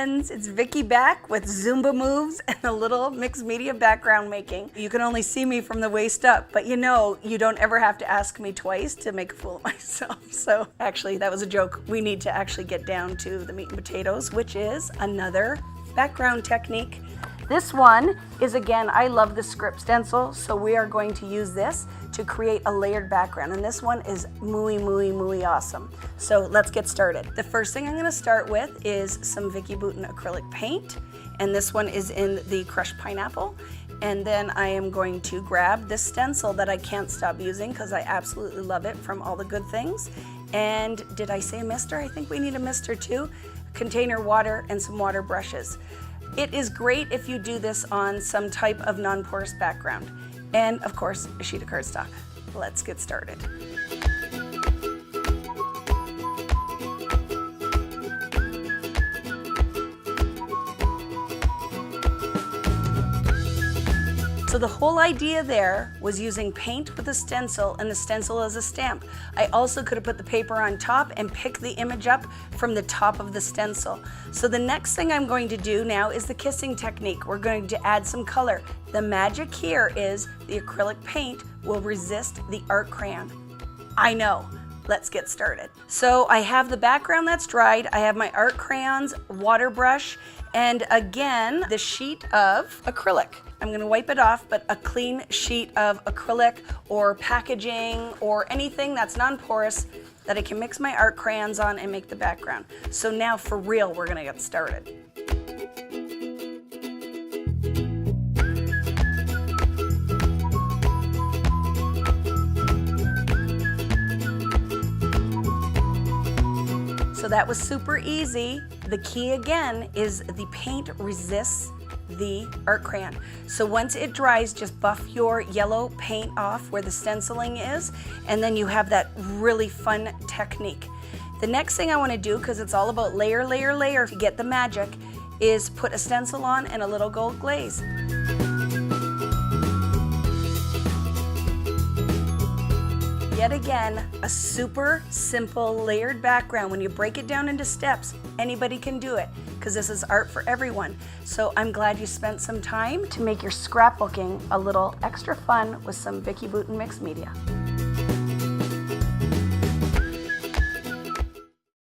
friends, it's Vicki back with Zumba moves and a little mixed media background making. You can only see me from the waist up, but you know, you don't ever have to ask me twice to make a fool of myself. So actually, that was a joke. We need to actually get down to the meat and potatoes, which is another background technique. This one is, again, I love the script stencil, so we are going to use this to create a layered background, and this one is muy awesome. So let's get started. The first thing I'm going to start with is some Vicki Boutin acrylic paint, and this one is in the crushed pineapple. And then I am going to grab this stencil that I can't stop using because I absolutely love it from All the Good Things. And did I say a mister? I think we need a mister too. Container water and some water brushes. It is great if you do this on some type of non-porous background. And of course, a sheet of cardstock. Let's get started. So the whole idea there was using paint with a stencil and the stencil as a stamp. I also could have put the paper on top and pick the image up from the top of the stencil. So the next thing I'm going to do now is the kissing technique. We're going to add some color. The magic here is the acrylic paint will resist the art crayon. I know. Let's get started. So I have the background that's dried. I have my art crayons, water brush, and again, the sheet of acrylic. I'm gonna wipe it off, but a clean sheet of acrylic or packaging or anything that's non-porous that I can mix my art crayons on and make the background. So now for real, we're gonna get started. So that was super easy. The key again is the paint resists the art crayon. So once it dries, just buff your yellow paint off where the stenciling is, and then you have that really fun technique. The next thing I want to do, because it's all about layer, layer, layer to get the magic, is put a stencil on and a little gold glaze. Yet again, a super simple layered background. When you break it down into steps, anybody can do it because this is art for everyone. So I'm glad you spent some time to make your scrapbooking a little extra fun with some Vicki Boutin mixed media.